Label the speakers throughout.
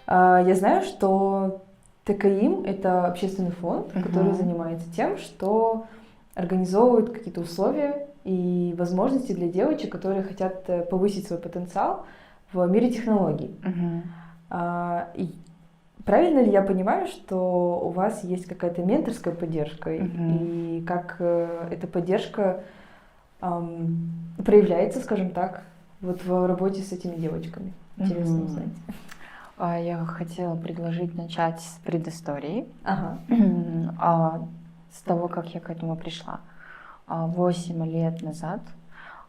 Speaker 1: Я знаю, что ТКИМ — это общественный фонд, который занимается тем, что организовывает какие-то условия и возможности для девочек, которые хотят повысить свой потенциал в мире технологий. И правильно ли я понимаю, что у вас есть какая-то менторская поддержка, и как эта поддержка проявляется, скажем так, вот в работе с этими девочками? Интересно узнать.
Speaker 2: Я хотела предложить начать с предыстории, с того, как я к этому пришла. 8 лет назад,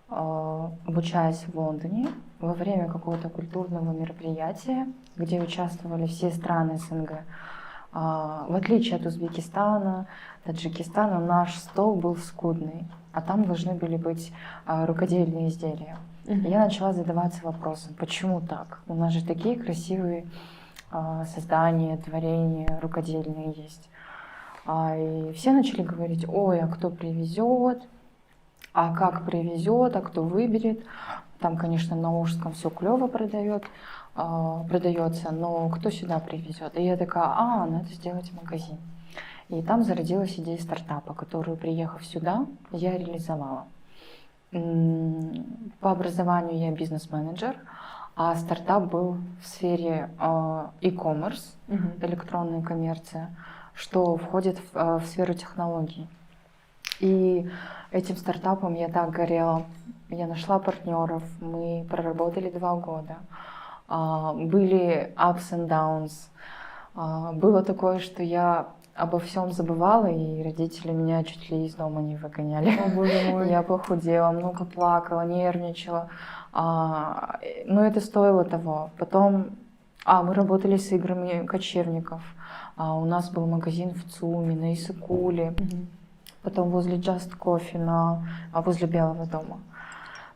Speaker 2: обучаясь в Лондоне, во время какого-то культурного мероприятия, где участвовали все страны СНГ, в отличие от Узбекистана, Таджикистана, наш стол был скудный, а там должны были быть рукодельные изделия. Я начала задаваться вопросом, почему так? У нас же такие красивые создания, творения рукодельные есть. И все начали говорить: ой, а кто привезет, а как привезет, а кто выберет. Там, конечно, на Ужском все клево продается, но кто сюда привезет? И я такая: надо сделать магазин. И там зародилась идея стартапа, которую, приехав сюда, я реализовала. По образованию я бизнес-менеджер, а стартап был в сфере e-commerce, электронная коммерция, что входит в сферу технологий. И этим стартапом я так горела. Я нашла партнеров, мы проработали 2 года. Были ups and downs. Было такое, что я обо всем забывала, и родители меня чуть ли из дома не выгоняли.
Speaker 1: О, боже мой.
Speaker 2: Я похудела, много плакала, нервничала. Но это стоило того. Потом мы работали с играми кочевников. У нас был магазин в ЦУМе, на Исыкуле. Потом возле Just Coffee, возле Белого дома.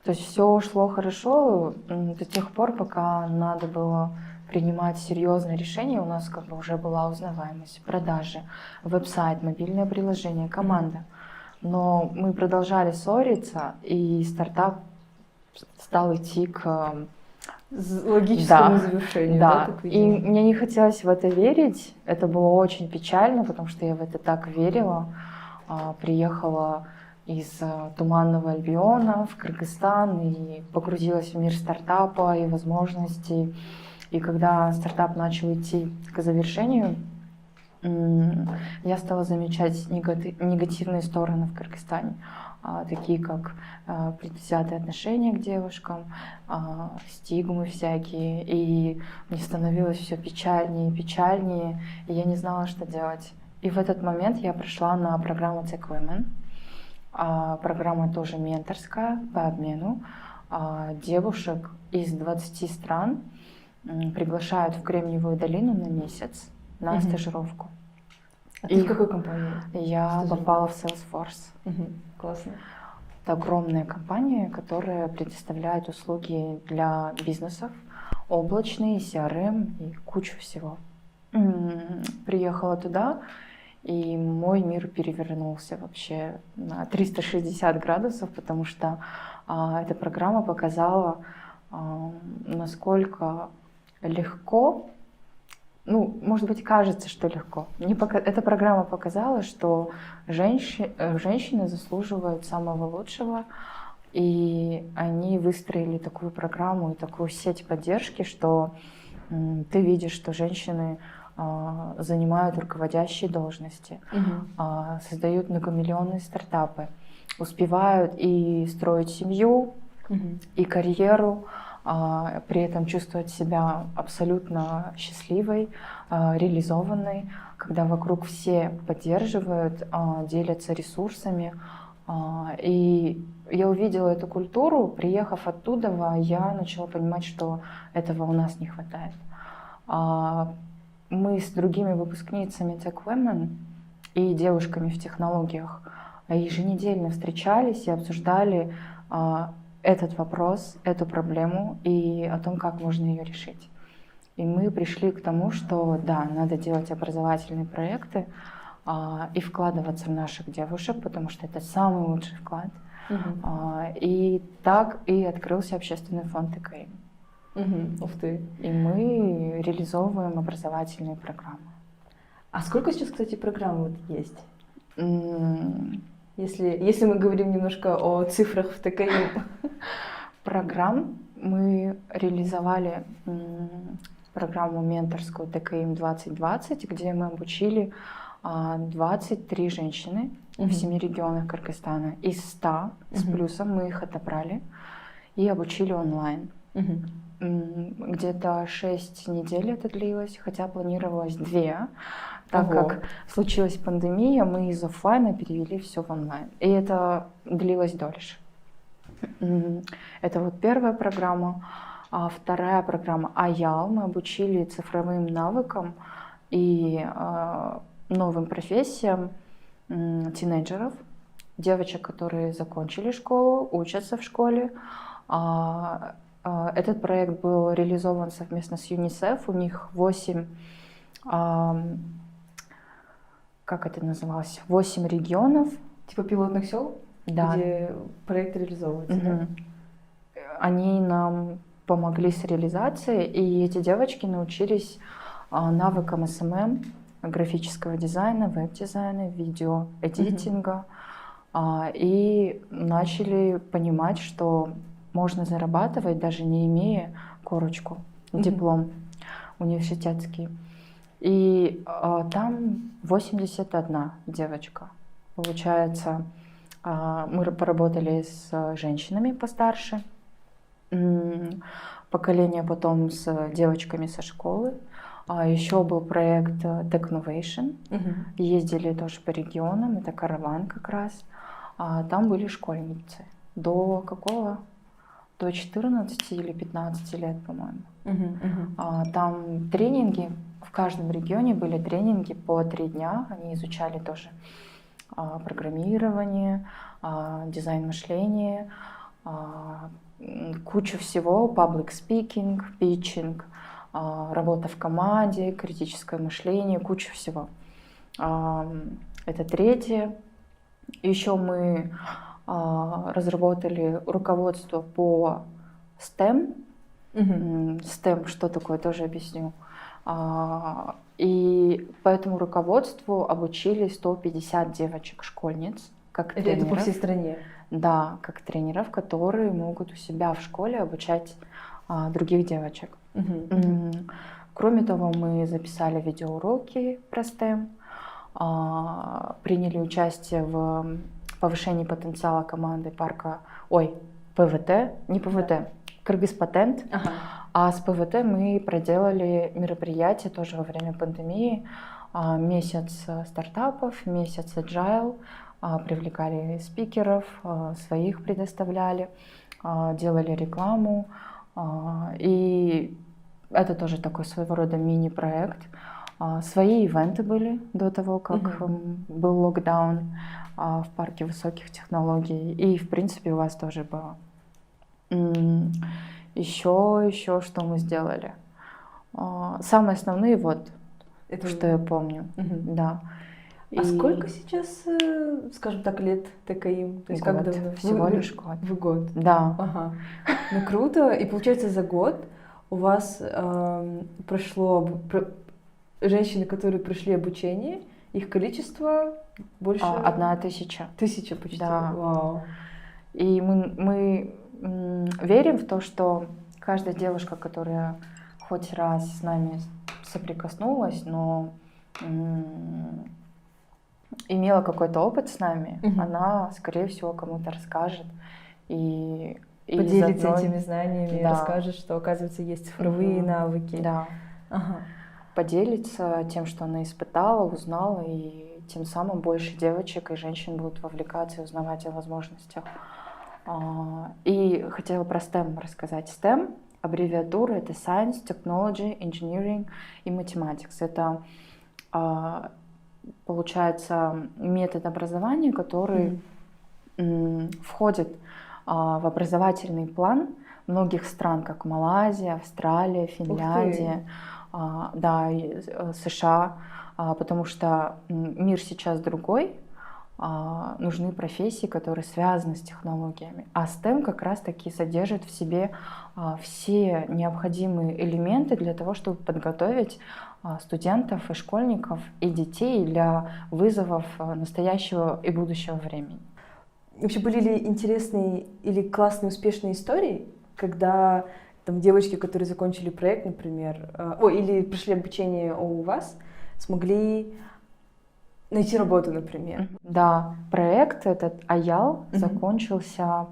Speaker 2: То есть все шло хорошо до тех пор, пока надо было принимать серьезные решения. У нас как бы уже была узнаваемость, продажи, веб-сайт, мобильное приложение, команда. Но мы продолжали ссориться, и стартап стал идти к
Speaker 1: логическому завершению.
Speaker 2: Да. И мне не хотелось в это верить. Это было очень печально, потому что я в это так верила. Приехала из Туманного Альбиона в Кыргызстан и погрузилась в мир стартапа и возможностей. И когда стартап начал идти к завершению, я стала замечать негативные стороны в Кыргызстане, такие как предвзятые отношения к девушкам, стигмы всякие. И мне становилось все печальнее и печальнее, и я не знала, что делать. И в этот момент я пришла на программу Tech Women. Программа тоже менторская по обмену. Девушек из 20 стран приглашают в Кремниевую долину на месяц на стажировку.
Speaker 1: А ты в какой компании?
Speaker 2: Я попала в Salesforce.
Speaker 1: Классно.
Speaker 2: Это огромная компания, которая предоставляет услуги для бизнесов, облачные, CRM и кучу всего. Приехала туда, и мой мир перевернулся вообще на 360 градусов, потому что эта программа показала, насколько легко, может быть, кажется, что легко. Эта программа показала, что женщины заслуживают самого лучшего, и они выстроили такую программу и такую сеть поддержки, что ты видишь, что женщины занимают руководящие должности, создают многомиллионные стартапы, успевают и строить семью, и карьеру, при этом чувствовать себя абсолютно счастливой, реализованной, когда вокруг все поддерживают, делятся ресурсами. И я увидела эту культуру, приехав оттуда, я начала понимать, что этого у нас не хватает. Мы с другими выпускницами Tech Women и девушками в технологиях еженедельно встречались и обсуждали этот вопрос, эту проблему и о том, как можно ее решить. И мы пришли к тому, что да, надо делать образовательные проекты и вкладываться в наших девушек, потому что это самый лучший вклад. И так и открылся общественный фонд ТКИМ.
Speaker 1: Ух ты.
Speaker 2: И мы реализовываем образовательные программы.
Speaker 1: А сколько сейчас, кстати, программ вот есть?
Speaker 2: М,
Speaker 1: Если мы говорим немножко о цифрах в ТКИ.
Speaker 2: Программ мы реализовали программу менторскую ТКИМ 2020, где мы обучили 23 женщины в 7 регионах Кыргызстана. Из 100 с плюсом мы их отобрали и обучили онлайн. Где-то 6 недель это длилось, хотя планировалось 2. Так как случилась пандемия, мы из офлайна перевели все в онлайн. И это длилось дольше. Это вот первая программа. А вторая программа АЯЛ. Мы обучили цифровым навыкам и новым профессиям тинейджеров, девочек, которые закончили школу, учатся в школе. Этот проект был реализован совместно с ЮНИСЕФ. У них 8, как это называлось, 8 регионов.
Speaker 1: Типа пилотных сел?
Speaker 2: Да.
Speaker 1: Где проект реализовывается, да?
Speaker 2: Они нам помогли с реализацией, и эти девочки научились навыкам СММ, графического дизайна, веб-дизайна, видеоэдитинга, и начали понимать, что можно зарабатывать, даже не имея корочку, диплом университетский. И там 81 девочка. Получается, мы поработали с женщинами постарше, поколение потом с девочками со школы. Еще был проект Technovation. Ездили тоже по регионам, это караван как раз. Там были школьницы. До какого? До 14 или 15 лет, по-моему. Там тренинги, в каждом регионе были тренинги по 3 дня. Они изучали тоже программирование, дизайн мышления, кучу всего, public speaking, pitching, работа в команде, критическое мышление, кучу всего. Это третье. Еще мы разработали руководство по STEM. STEM, что такое, тоже объясню. И по этому руководству обучили 150 девочек-школьниц, как тренеров.
Speaker 1: Это по всей стране?
Speaker 2: Да, как тренеров, которые могут у себя в школе обучать других девочек. Кроме того, мы записали видеоуроки про STEM, приняли участие в повышении потенциала команды парка, ПВТ, не ПВТ, да. Кыргызпатент. А с ПВТ мы проделали мероприятие тоже во время пандемии, месяц стартапов, месяц agile, привлекали спикеров, своих предоставляли, делали рекламу. И это тоже такой своего рода мини-проект. Свои ивенты были до того, как был локдаун в парке высоких технологий. И, в принципе, у вас тоже было. Еще что мы сделали? Самые основные, это что я помню. Да.
Speaker 1: А сколько сейчас, скажем так, лет ТКИМ? То есть
Speaker 2: год.
Speaker 1: Как давно?
Speaker 2: Всего лишь год.
Speaker 1: В год?
Speaker 2: Да.
Speaker 1: Ага. Ну круто. И получается, за год у вас прошло женщины, которые прошли обучение, их количество больше...
Speaker 2: 1000.
Speaker 1: 1000 почти.
Speaker 2: Да.
Speaker 1: Вау.
Speaker 2: И мы верим в то, что каждая девушка, которая хоть раз с нами соприкоснулась, но имела какой-то опыт с нами, она, скорее всего, кому-то расскажет. И
Speaker 1: поделится
Speaker 2: заодно...
Speaker 1: этими знаниями,
Speaker 2: да.
Speaker 1: расскажет, что, оказывается, есть цифровые навыки.
Speaker 2: Да.
Speaker 1: Ага.
Speaker 2: Поделится тем, что она испытала, узнала, и тем самым больше девочек и женщин будут вовлекаться и узнавать о возможностях. И хотела про STEM рассказать. STEM, аббревиатура, это Science, Technology, Engineering и Mathematics. Это, получается, метод образования, который входит в образовательный план многих стран, как Малайзия, Австралия, Финляндия, да, и США, потому что мир сейчас другой, нужны профессии, которые связаны с технологиями. А STEM как раз-таки содержит в себе все необходимые элементы для того, чтобы подготовить студентов и школьников и детей для вызовов настоящего и будущего времени.
Speaker 1: Вообще, были ли интересные или классные, успешные истории, когда там девочки, которые закончили проект, например, или прошли обучение у вас, смогли найти работу, например?
Speaker 2: Да, проект этот Аял закончился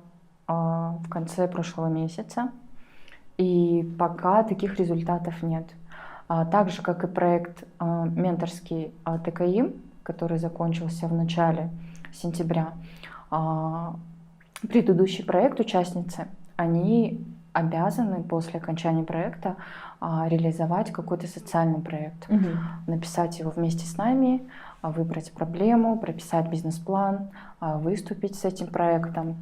Speaker 2: в конце прошлого месяца, и пока таких результатов нет. Так же, как и проект менторский ТКИ, который закончился в начале сентября, предыдущий проект участницы, они обязаны после окончания проекта реализовать какой-то социальный проект, написать его вместе с нами, выбрать проблему, прописать бизнес-план, выступить с этим проектом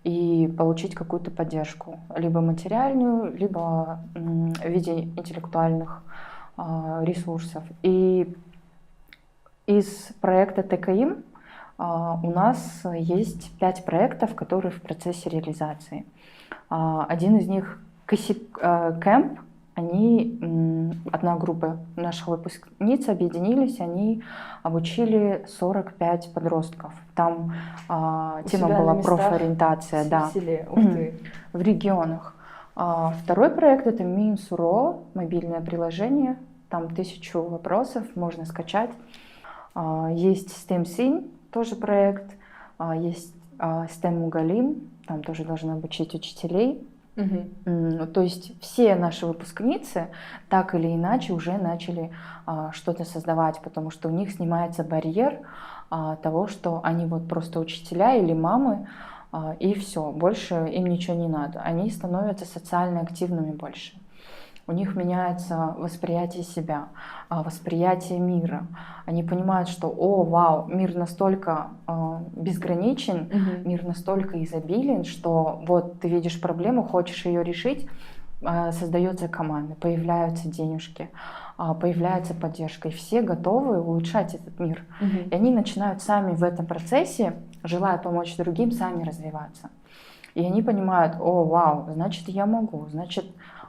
Speaker 2: и получить какую-то поддержку, либо материальную, либо в виде интеллектуальных ресурсов. И из проекта ТКИМ у нас есть 5 проектов, которые в процессе реализации. Один из них Кэмп. Одна группа наших выпускниц объединились, они обучили 45 подростков. Там тема была профориентация, да, в регионах. Второй проект — это Минсуро, мобильное приложение. Там 1000 вопросов можно скачать. Есть STEM-Синь, тоже проект. Есть STEM-Мугалим, там тоже должны обучить учителей. То есть все наши выпускницы так или иначе уже начали что-то создавать, потому что у них снимается барьер того, что они вот просто учителя или мамы, и все, больше им ничего не надо. Они становятся социально активными больше. У них меняется восприятие себя, восприятие мира. Они понимают, что, вау, мир настолько безграничен, мир настолько изобилен, что вот ты видишь проблему, хочешь ее решить, создается команда, появляются денежки, появляется поддержка, и все готовы улучшать этот мир. И они начинают сами в этом процессе, желая помочь другим, сами развиваться. И они понимают, вау, значит, я могу, значит,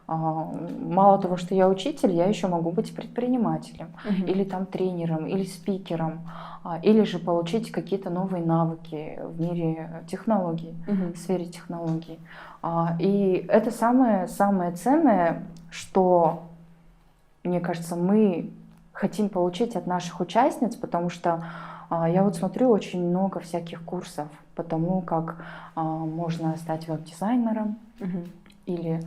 Speaker 2: мало того, что я учитель, я еще могу быть предпринимателем, или там тренером, или спикером, или же получить какие-то новые навыки в мире технологий, в сфере технологий. И это самое ценное, что, мне кажется, мы хотим получить от наших участниц, потому что я вот смотрю очень много всяких курсов по тому, как можно стать веб-дизайнером, или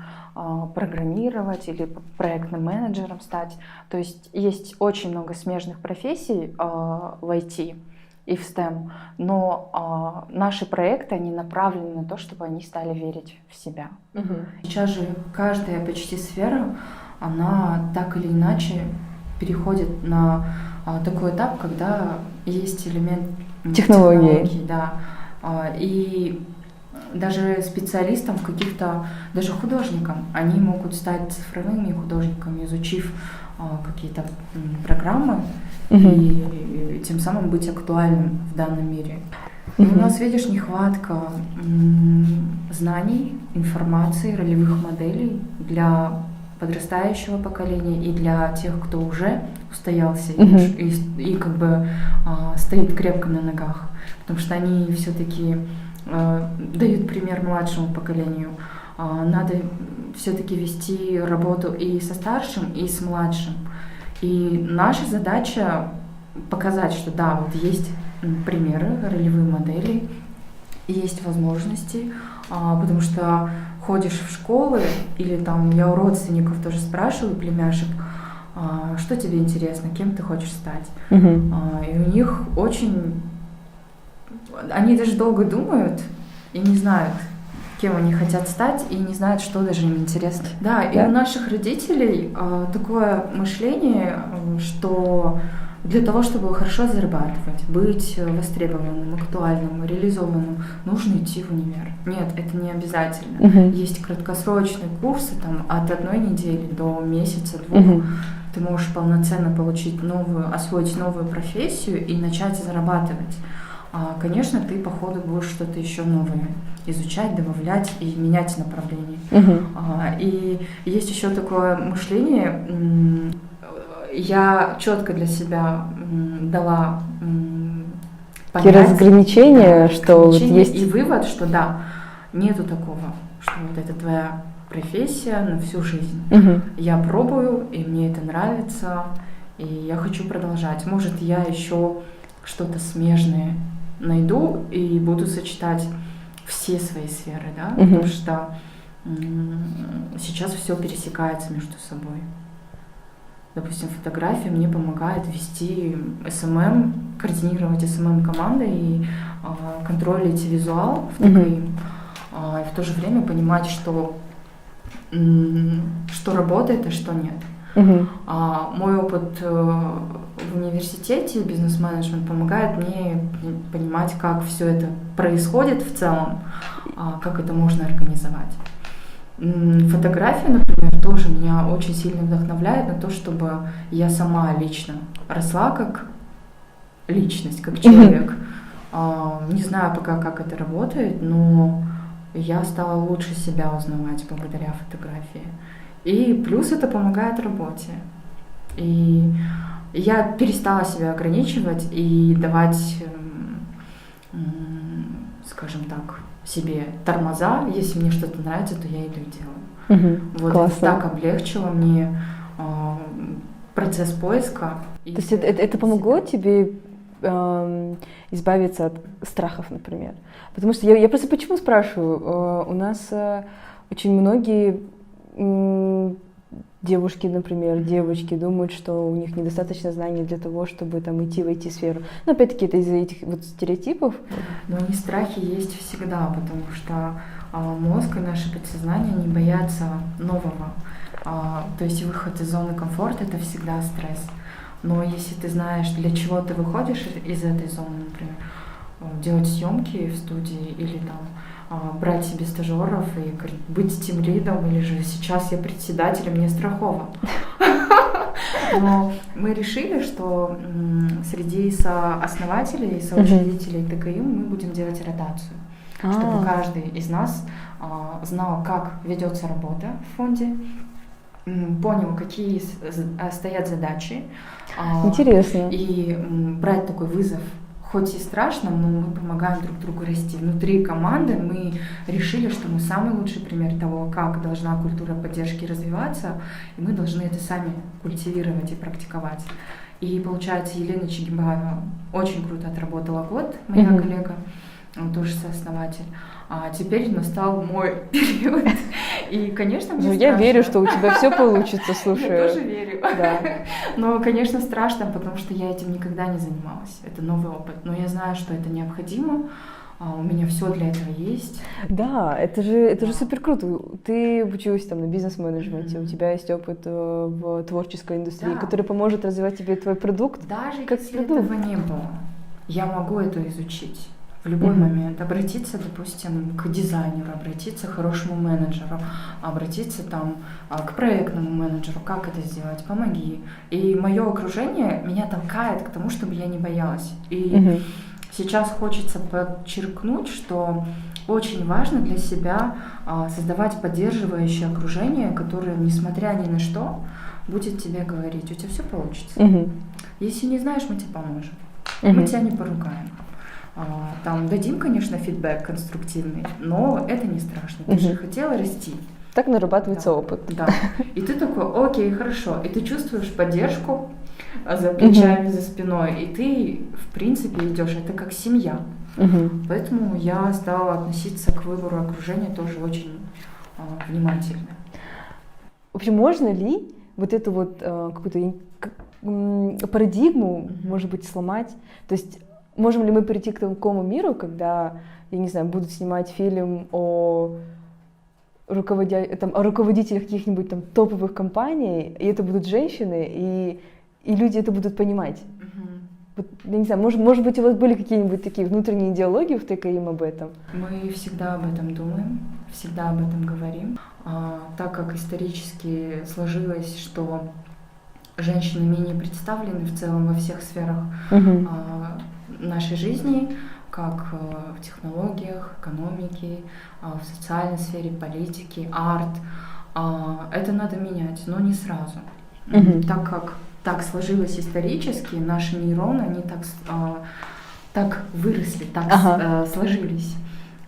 Speaker 2: программировать, или проектным менеджером стать. То есть очень много смежных профессий в IT и в STEM, но наши проекты, они направлены на то, чтобы они стали верить в себя. Сейчас же каждая почти сфера, она так или иначе переходит на такой этап, когда есть элемент технологий, да. И даже специалистам в каких-то, даже художникам, они могут стать цифровыми художниками, изучив какие-то программы и тем самым быть актуальным в данном мире. И у нас, видишь, нехватка знаний, информации, ролевых моделей для подрастающего поколения и для тех, кто уже устоялся и как бы стоит крепко на ногах, потому что они все-таки дают пример младшему поколению. Надо все-таки вести работу и со старшим, и с младшим. И наша задача показать, что да, вот есть примеры, ролевые модели, есть возможности, потому что ходишь в школы, или там я у родственников тоже спрашиваю, племяшек, что тебе интересно, кем ты хочешь стать. И у них очень... Они даже долго думают и не знают, кем они хотят стать, и не знают, что даже им интересно. Да, и у наших родителей такое мышление, что для того, чтобы хорошо зарабатывать, быть востребованным, актуальным, реализованным, нужно идти в универ. Нет, это не обязательно. Есть краткосрочные курсы там, от 1 недели до месяца-2. Ты можешь полноценно освоить новую профессию и начать зарабатывать.
Speaker 3: конечно, ты по ходу будешь что-то еще новое изучать, добавлять и менять направление. И есть еще такое мышление, я четко для себя дала понять,
Speaker 1: разграничения, что вот есть...
Speaker 3: И вывод, что да, нету такого, что вот это твоя профессия на всю жизнь. Я пробую, и мне это нравится, и я хочу продолжать. Может, я еще что-то смежное найду и буду сочетать все свои сферы, да, потому что сейчас все пересекается между собой. Допустим, фотография мне помогает вести СММ, координировать СММ-командой и контролить визуал в ТКИ. И в то же время понимать, что работает, а что нет. Мой опыт в университете, бизнес-менеджмент, помогает мне понимать, как все это происходит в целом, как это можно организовать. Фотография, например, тоже меня очень сильно вдохновляет на то, чтобы я сама лично росла как личность, как человек. Не знаю пока, как это работает, но я стала лучше себя узнавать благодаря фотографии. И плюс это помогает работе. И я перестала себя ограничивать и давать, скажем так, себе тормоза. Если мне что-то нравится, то я иду и делаю. Вот
Speaker 1: классно.
Speaker 3: Это так облегчило мне процесс поиска.
Speaker 1: То есть это помогло тебе избавиться от страхов, например? Потому что я просто почему спрашиваю? У нас очень многие девушки, например, девочки думают, что у них недостаточно знаний для того, чтобы там идти в IT-сферу. Но опять-таки это из-за этих вот стереотипов.
Speaker 3: Но они страхи есть всегда, потому что мозг и наше подсознание не боятся нового. То есть выход из зоны комфорта — это всегда стресс. Но если ты знаешь, для чего ты выходишь из этой зоны, например, делать съемки в студии или там брать себе стажеров и быть тимлидом, или же сейчас я председатель, мне страхово. Но мы решили, что среди сооснователей и соучредителей ТКИ мы будем делать ротацию, чтобы каждый из нас знал, как ведется работа в фонде, понял, какие стоят задачи.
Speaker 1: Интересно.
Speaker 3: И брать такой вызов. Хоть и страшно, но мы помогаем друг другу расти. Внутри команды мы решили, что мы самый лучший пример того, как должна культура поддержки развиваться, и мы должны это сами культивировать и практиковать. И получается, Елена Чигибаева очень круто отработала год, моя коллега, он тоже сооснователь. А теперь настал мой период. И, конечно, мне страшно.
Speaker 1: Я верю, что у тебя все получится, слушай.
Speaker 3: Я тоже верю.
Speaker 1: Да.
Speaker 3: Но, конечно, страшно, потому что я этим никогда не занималась. Это новый опыт. Но я знаю, что это необходимо. У меня все для этого есть.
Speaker 1: Да, это же супер круто. Ты училась там на бизнес-менеджменте, у тебя есть опыт в творческой индустрии, который поможет развивать тебе твой продукт.
Speaker 3: Даже если этого не было, я могу это изучить. В любой момент обратиться, допустим, к дизайнеру, обратиться к хорошему менеджеру, обратиться там к проектному менеджеру, как это сделать, помоги. И мое окружение меня толкает к тому, чтобы я не боялась. И сейчас хочется подчеркнуть, что очень важно для себя создавать поддерживающее окружение, которое, несмотря ни на что, будет тебе говорить: у тебя все получится. Если не знаешь, мы тебе поможем. Мы тебя не поругаем. Там дадим, конечно, фидбэк конструктивный, но это не страшно. Ты же хотела расти.
Speaker 1: Так нарабатывается опыт.
Speaker 3: Да. И ты такой: окей, хорошо. И ты чувствуешь поддержку за плечами, за спиной. И ты, в принципе, идешь. Это как семья. Поэтому я стала относиться к выбору окружения тоже очень внимательно.
Speaker 1: В общем, можно ли вот эту вот какую-то парадигму, может быть, сломать? То есть можем ли мы перейти к такому миру, когда, я не знаю, будут снимать фильм о руководителях каких-нибудь там топовых компаний, и это будут женщины, и люди это будут понимать? Вот, я не знаю, может быть, у вас были какие-нибудь такие внутренние идеологии в ТКИМ об этом?
Speaker 3: Мы всегда об этом думаем, всегда об этом говорим. Так как исторически сложилось, что женщины менее представлены в целом во всех сферах нашей жизни, как в технологиях, экономике, в социальной сфере, политике, арт. Это надо менять, но не сразу. Так как так сложилось исторически, наши нейроны, они так выросли, так сложились.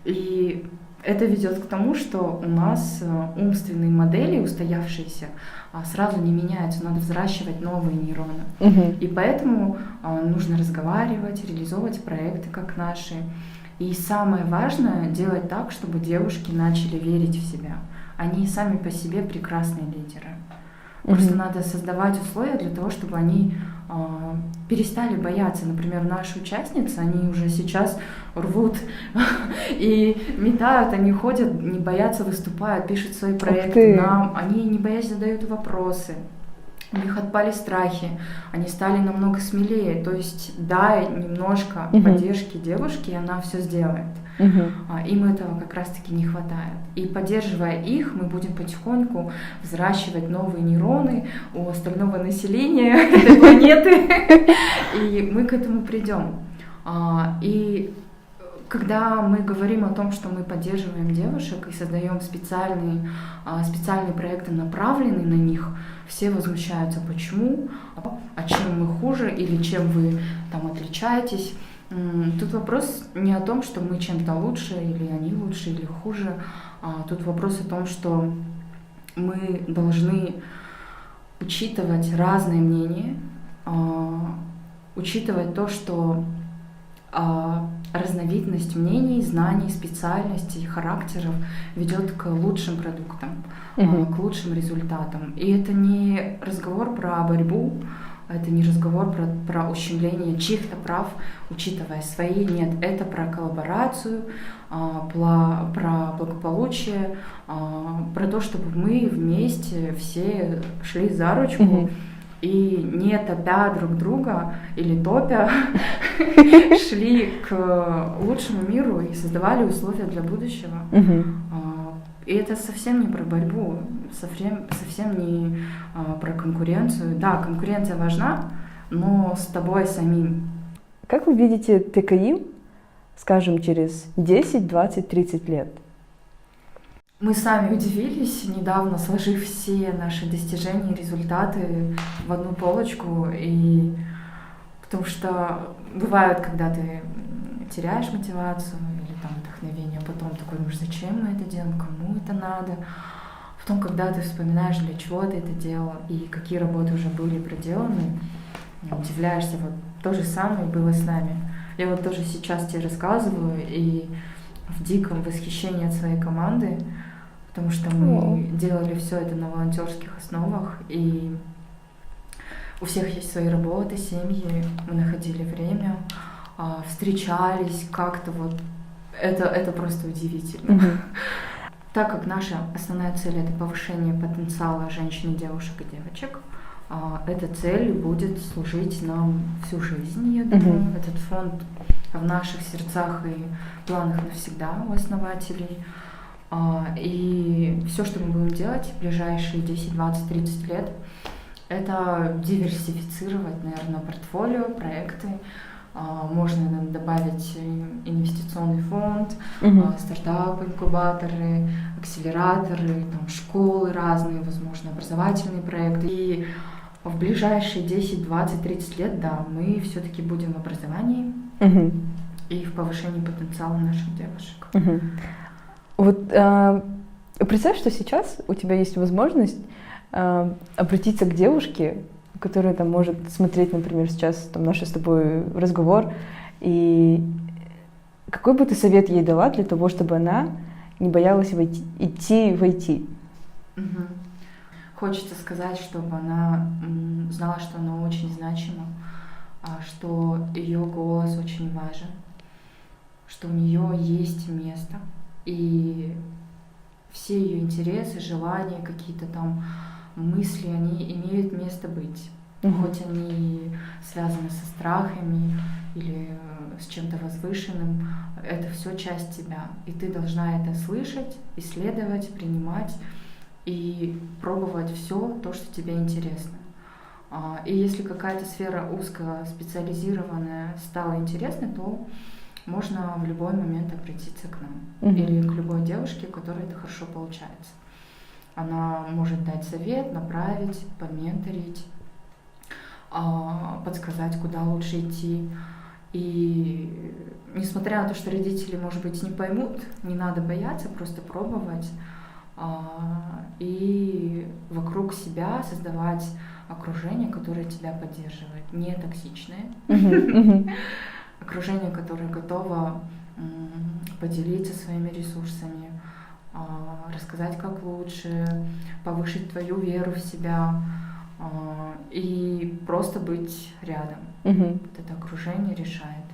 Speaker 3: И это ведет к тому, что у нас умственные модели, устоявшиеся, сразу не меняются, надо взращивать новые нейроны. И поэтому нужно разговаривать, реализовывать проекты, как наши. И самое важное — делать так, чтобы девушки начали верить в себя. Они сами по себе прекрасные лидеры. Просто надо создавать условия для того, чтобы они перестали бояться. Например, наши участницы, они уже сейчас рвут и метают, они ходят, не боятся, выступают, пишут свои проекты нам, они не боясь задают вопросы. У них отпали страхи, они стали намного смелее. То есть дай немножко поддержки девушке, и она все сделает. Им этого как раз-таки не хватает. И поддерживая их, мы будем потихоньку взращивать новые нейроны у остального населения этой планеты, и мы к этому придем. И когда мы говорим о том, что мы поддерживаем девушек и создаем специальные проекты, направленные на них, все возмущаются, почему, а чем мы хуже или чем вы там отличаетесь. Тут вопрос не о том, что мы чем-то лучше, или они лучше, или хуже. Тут вопрос о том, что мы должны учитывать разные мнения, учитывать то, что разновидность мнений, знаний, специальностей, характеров ведет к лучшим продуктам, к лучшим результатам. И это не разговор про борьбу, это не разговор про ущемление чьих-то прав, учитывая свои. Нет, это про коллаборацию, про благополучие, про то, чтобы мы вместе все шли за ручку и не топя друг друга или топя, шли к лучшему миру и создавали условия для будущего. И это совсем не про борьбу, совсем не про конкуренцию. Да, конкуренция важна, но с тобой самим.
Speaker 1: Как вы видите ТКИ, скажем, через 10, 20, 30 лет?
Speaker 3: Мы сами удивились, недавно сложив все наши достижения и результаты в одну полочку, и потому что бывает, когда ты теряешь мотивацию или там вдохновение, а потом такой думаешь, зачем мы это делаем, кому это надо. Потом, когда ты вспоминаешь, для чего ты это делал и какие работы уже были проделаны, удивляешься, вот то же самое было с нами. Я вот тоже сейчас тебе рассказываю и в диком восхищении от своей команды, потому что мы делали все это на волонтерских основах, и у всех есть свои работы, семьи, мы находили время, встречались как-то вот. Это просто удивительно. Так как наша основная цель — это повышение потенциала женщин, девушек и девочек, эта цель будет служить нам всю жизнь, я думаю. Этот фонд в наших сердцах и планах навсегда у основателей. И все, что мы будем делать в ближайшие 10, 20, 30 лет, это диверсифицировать, наверное, портфолио, проекты. Можно добавить инвестиционный фонд, стартапы, инкубаторы, акселераторы, там, школы разные, возможно, образовательные проекты. И в ближайшие 10, 20, 30 лет, да, мы все-таки будем в образовании и в повышении потенциала наших девушек.
Speaker 1: Вот представь, что сейчас у тебя есть возможность обратиться к девушке, которая там может смотреть, например, сейчас там наш с тобой разговор, и какой бы ты совет ей дала для того, чтобы она не боялась идти в IT?
Speaker 3: Хочется сказать, чтобы она знала, что она очень значима, что ее голос очень важен, что у нее есть место, и все ее интересы, желания, какие-то там мысли, они имеют место быть. Хоть они связаны со страхами или с чем-то возвышенным, это все часть тебя. И ты должна это слышать, исследовать, принимать и пробовать все то, что тебе интересно. И если какая-то сфера узкоспециализированная стала интересной, то можно в любой момент обратиться к нам.
Speaker 2: Мгм.
Speaker 3: Или к любой девушке, у которой это хорошо получается. Она может дать совет, направить, поменторить, подсказать, куда лучше идти. И несмотря на то, что родители, может быть, не поймут, не надо бояться, просто пробовать. И вокруг себя создавать окружение, которое тебя поддерживает, не токсичное. Окружение, которое готово поделиться своими ресурсами, рассказать, как лучше, повысить твою веру в себя и просто быть рядом.
Speaker 2: Мгм.
Speaker 3: Вот это окружение решает.